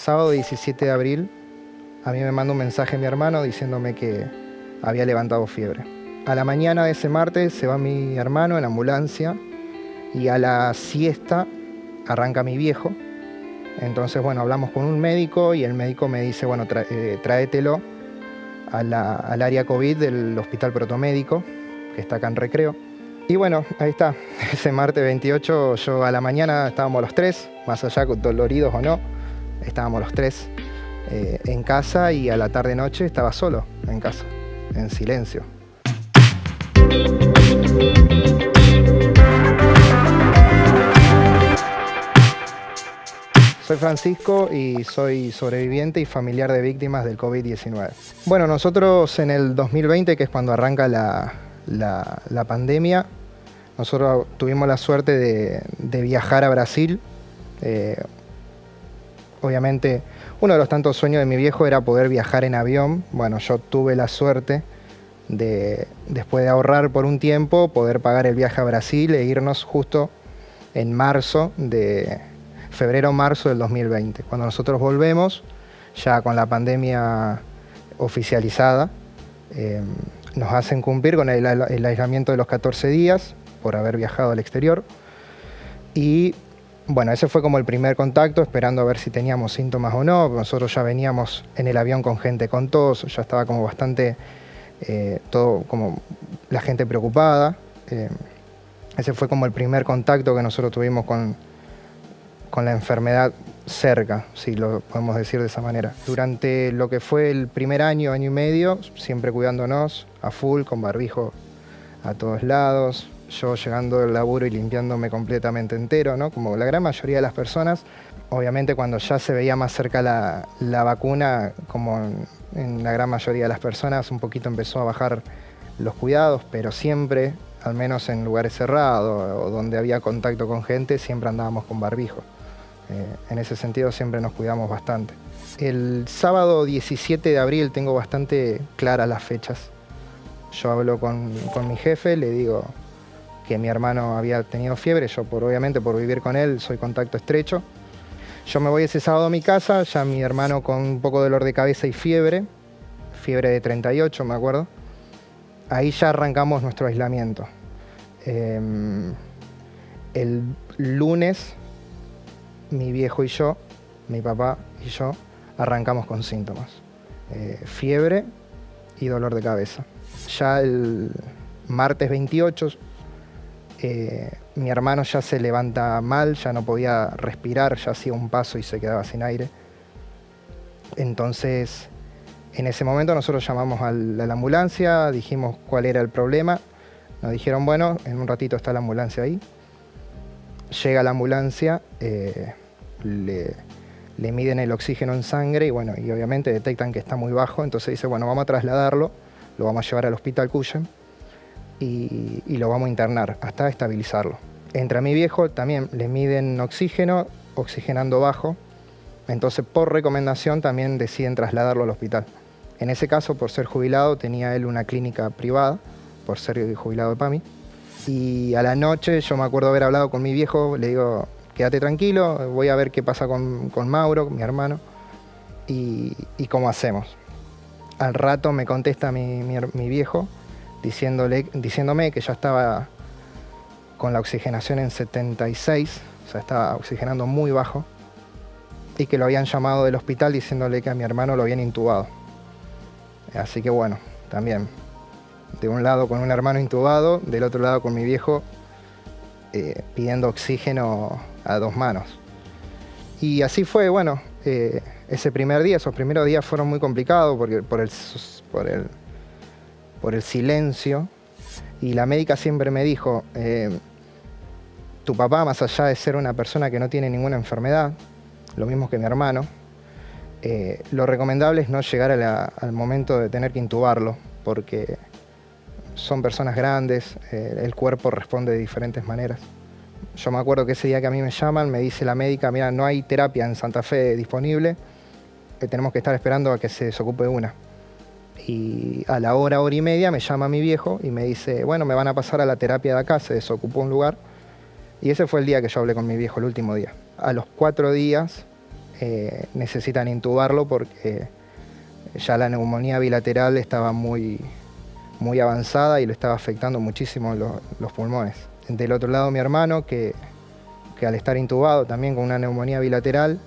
Sábado 17 de abril, a mí me manda un mensaje mi hermano diciéndome que había levantado fiebre. A la mañana de ese martes se va mi hermano en ambulancia y a la siesta arranca mi viejo. Entonces, bueno, hablamos con un médico y el médico me dice, bueno, tráetelo al área COVID del Hospital Protomédico, que está acá en Recreo. Y bueno, ahí está, ese martes 28, yo a la mañana estábamos los tres, más allá doloridos o no, estábamos los tres en casa, y a la tarde-noche estaba solo en casa, en silencio. Soy Francisco y soy sobreviviente y familiar de víctimas del COVID-19. Bueno, nosotros en el 2020, que es cuando arranca la pandemia, nosotros tuvimos la suerte de viajar a Brasil. Obviamente, uno de los tantos sueños de mi viejo era poder viajar en avión. Bueno, yo tuve la suerte de, después de ahorrar por un tiempo, poder pagar el viaje a Brasil e irnos justo en febrero-marzo del 2020. Cuando nosotros volvemos, ya con la pandemia oficializada, nos hacen cumplir con el aislamiento de los 14 días por haber viajado al exterior. Y bueno, ese fue como el primer contacto, esperando a ver si teníamos síntomas o no. Nosotros ya veníamos en el avión con gente con tos, ya estaba como bastante, todo como la gente preocupada. Ese fue como el primer contacto que nosotros tuvimos con la enfermedad cerca, si lo podemos decir de esa manera. Durante lo que fue el primer año, año y medio, siempre cuidándonos a full, con barbijo a todos lados, yo llegando del laburo y limpiándome completamente entero, ¿no? Como la gran mayoría de las personas. Obviamente cuando ya se veía más cerca la vacuna, como en la gran mayoría de las personas, un poquito empezó a bajar los cuidados, pero siempre, al menos en lugares cerrados o donde había contacto con gente, siempre andábamos con barbijo. En ese sentido siempre nos cuidamos bastante. El sábado 17 de abril tengo bastante claras las fechas. Yo hablo con mi jefe, le digo que mi hermano había tenido fiebre. Yo, obviamente, por vivir con él, soy contacto estrecho. Yo me voy ese sábado a mi casa, ya mi hermano con un poco de dolor de cabeza y fiebre de 38, me acuerdo. Ahí ya arrancamos nuestro aislamiento. El lunes, mi viejo y yo, mi papá y yo, arrancamos con síntomas. Fiebre y dolor de cabeza. Ya el martes 28, mi hermano ya se levanta mal, ya no podía respirar, ya hacía un paso y se quedaba sin aire. Entonces, en ese momento nosotros llamamos a la ambulancia, dijimos cuál era el problema. Nos dijeron, bueno, en un ratito está la ambulancia ahí. Llega la ambulancia, le miden el oxígeno en sangre y bueno, y obviamente detectan que está muy bajo. Entonces dice, bueno, vamos a trasladarlo, lo vamos a llevar al hospital Cuyen y lo vamos a internar hasta estabilizarlo. Entra mi viejo, también le miden oxígeno, oxigenando bajo. Entonces, por recomendación, también deciden trasladarlo al hospital. En ese caso, por ser jubilado, tenía él una clínica privada, por ser jubilado de PAMI. Y a la noche, yo me acuerdo haber hablado con mi viejo, le digo, quédate tranquilo, voy a ver qué pasa con Mauro, mi hermano, y cómo hacemos. Al rato me contesta mi viejo, diciéndome que ya estaba con la oxigenación en 76, o sea, estaba oxigenando muy bajo, y que lo habían llamado del hospital diciéndole que a mi hermano lo habían intubado. Así que bueno, también, de un lado con un hermano intubado, del otro lado con mi viejo pidiendo oxígeno a dos manos. Y así fue, bueno, ese primer día, esos primeros días fueron muy complicados porque por el silencio. Y la médica siempre me dijo, tu papá, más allá de ser una persona que no tiene ninguna enfermedad, lo mismo que mi hermano, lo recomendable es no llegar al momento de tener que intubarlo, porque son personas grandes, el cuerpo responde de diferentes maneras. Yo me acuerdo que ese día que a mí me llaman, me dice la médica, mira, no hay terapia en Santa Fe disponible, tenemos que estar esperando a que se desocupe una. Y a la hora y media me llama mi viejo y me dice, bueno, me van a pasar a la terapia de acá, se desocupó un lugar. Y ese fue el día que yo hablé con mi viejo, el último día. A los 4 días necesitan intubarlo porque ya la neumonía bilateral estaba muy avanzada y le estaba afectando muchísimo los pulmones. Del otro lado mi hermano, que al estar intubado también con una neumonía bilateral,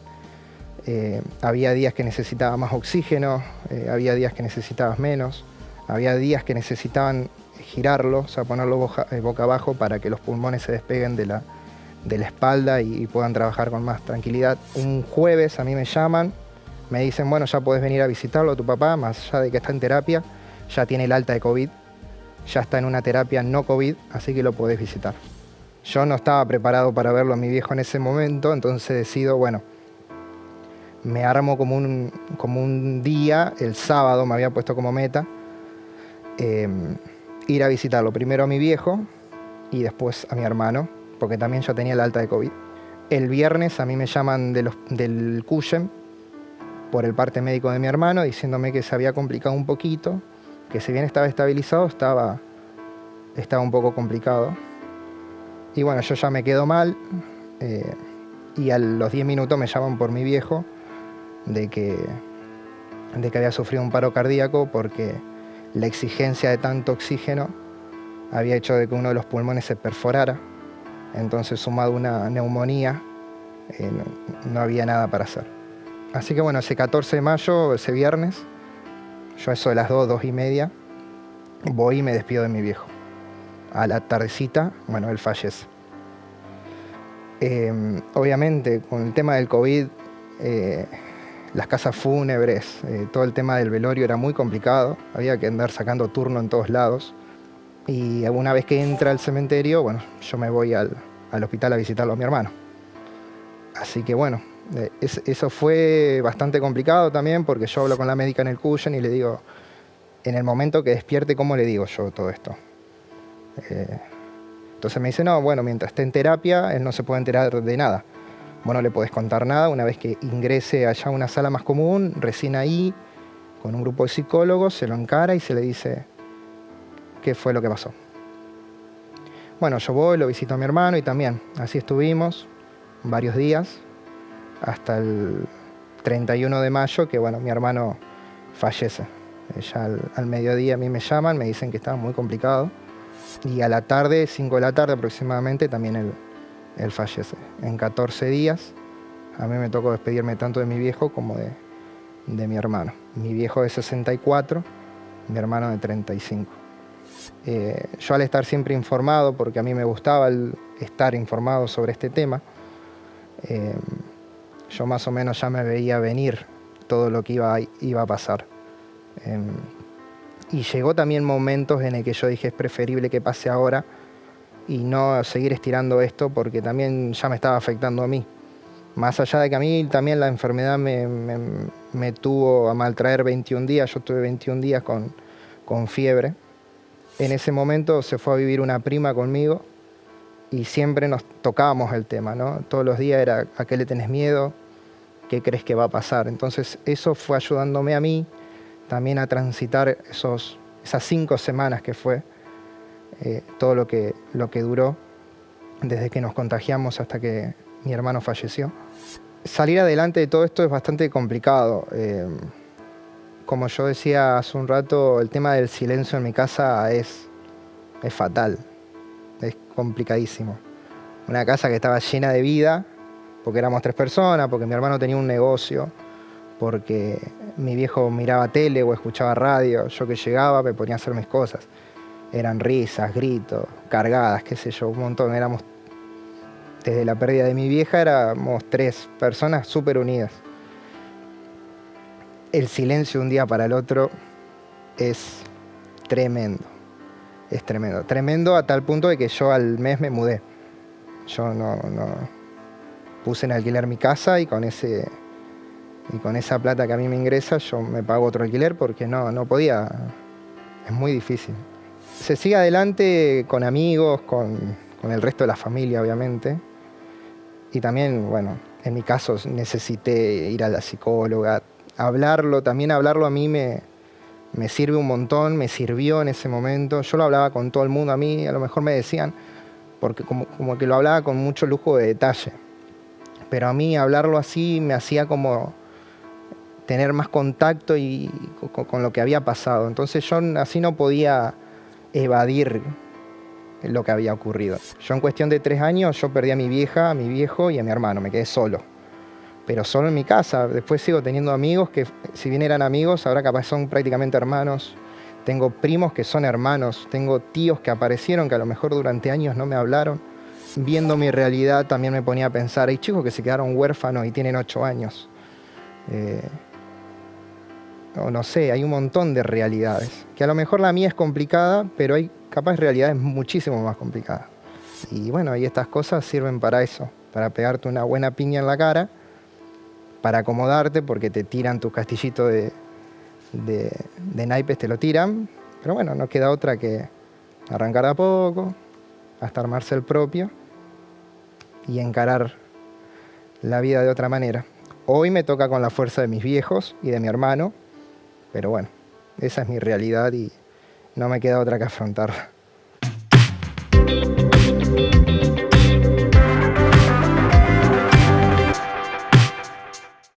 había días que necesitaba más oxígeno, había días que necesitaba menos, había días que necesitaban girarlo, o sea, ponerlo boca abajo para que los pulmones se despeguen de la espalda y puedan trabajar con más tranquilidad. Un jueves a mí me llaman, me dicen, bueno, ya podés venir a visitarlo a tu papá, más allá de que está en terapia, ya tiene el alta de COVID, ya está en una terapia no COVID, así que lo podés visitar. Yo no estaba preparado para verlo a mi viejo en ese momento, entonces decido, bueno, me armo como un día, el sábado me había puesto como meta, ir a visitarlo primero a mi viejo y después a mi hermano, porque también ya tenía el alta de COVID. El viernes a mí me llaman del CUYEM por el parte médico de mi hermano, diciéndome que se había complicado un poquito, que si bien estaba estabilizado, estaba un poco complicado. Y bueno, yo ya me quedo mal, y a los 10 minutos me llaman por mi viejo de que había sufrido un paro cardíaco porque la exigencia de tanto oxígeno había hecho de que uno de los pulmones se perforara. Entonces, sumado a una neumonía, no había nada para hacer. Así que bueno, ese 14 de mayo, ese viernes, yo a eso de las 2:30, voy y me despido de mi viejo. A la tardecita, bueno, él fallece. Obviamente, con el tema del COVID, las casas fúnebres, todo el tema del velorio era muy complicado. Había que andar sacando turno en todos lados. Y una vez que entra al cementerio, bueno, yo me voy al hospital a visitarlo a mi hermano. Así que bueno, eso fue bastante complicado también, porque yo hablo con la médica en el CUYEM y le digo, en el momento que despierte, ¿cómo le digo yo todo esto? Entonces me dice, no, bueno, mientras esté en terapia, él no se puede enterar de nada. Vos no le podés contar nada. Una vez que ingrese allá a una sala más común, recién ahí, con un grupo de psicólogos, se lo encara y se le dice qué fue lo que pasó. Bueno, yo voy, lo visito a mi hermano y también así estuvimos varios días, hasta el 31 de mayo, que bueno, mi hermano fallece. Ya al mediodía a mí me llaman, me dicen que estaba muy complicado. Y a la tarde, 5 de la tarde aproximadamente, también él fallece. En 14 días, a mí me tocó despedirme tanto de mi viejo como de mi hermano. Mi viejo de 64, mi hermano de 35. Yo al estar siempre informado, porque a mí me gustaba estar informado sobre este tema, yo más o menos ya me veía venir todo lo que iba a pasar. Y llegó también momentos en el que yo dije, es preferible que pase ahora y no seguir estirando esto, porque también ya me estaba afectando a mí. Más allá de que a mí también la enfermedad me tuvo a maltraer 21 días, yo tuve 21 días con fiebre. En ese momento se fue a vivir una prima conmigo y siempre nos tocábamos el tema, ¿no? Todos los días era, ¿a qué le tenés miedo? ¿Qué crees que va a pasar? Entonces eso fue ayudándome a mí también a transitar esas 5 semanas que fue, todo lo que duró desde que nos contagiamos hasta que mi hermano falleció. Salir adelante de todo esto es bastante complicado. Como yo decía hace un rato, el tema del silencio en mi casa es fatal, es complicadísimo. Una casa que estaba llena de vida, porque éramos 3 personas, porque mi hermano tenía un negocio, porque mi viejo miraba tele o escuchaba radio, yo que llegaba me ponía a hacer mis cosas. Eran risas, gritos, cargadas, qué sé yo, un montón. Desde la pérdida de mi vieja éramos 3 personas súper unidas. El silencio de un día para el otro es tremendo. Es tremendo. Tremendo a tal punto de que yo al mes me mudé. Yo no puse en alquiler mi casa y con esa plata que a mí me ingresa yo me pago otro alquiler porque no podía. Es muy difícil. Se sigue adelante con amigos, con el resto de la familia, obviamente. Y también, bueno, en mi caso necesité ir a la psicóloga. También hablarlo a mí me sirve un montón, me sirvió en ese momento. Yo lo hablaba con todo el mundo, a mí a lo mejor me decían, porque como que lo hablaba con mucho lujo de detalle. pero a mí hablarlo así me hacía como tener más contacto y con lo que había pasado. Entonces yo así no podía evadir lo que había ocurrido. Yo en cuestión de 3 años, yo perdí a mi vieja, a mi viejo y a mi hermano, me quedé solo. Pero solo en mi casa. Después sigo teniendo amigos que, si bien eran amigos, ahora capaz son prácticamente hermanos. Tengo primos que son hermanos, tengo tíos que aparecieron que a lo mejor durante años no me hablaron. Viendo mi realidad también me ponía a pensar, hay chicos que se quedaron huérfanos y tienen 8 años. O no sé, hay un montón de realidades. Que a lo mejor la mía es complicada, pero hay capaz realidades muchísimo más complicadas. Y bueno, y estas cosas sirven para eso, para pegarte una buena piña en la cara, para acomodarte porque te tiran tus castillitos de naipes, te lo tiran. Pero bueno, no queda otra que arrancar de a poco, hasta armarse el propio y encarar la vida de otra manera. Hoy me toca con la fuerza de mis viejos y de mi hermano, pero bueno, esa es mi realidad y no me queda otra que afrontarla.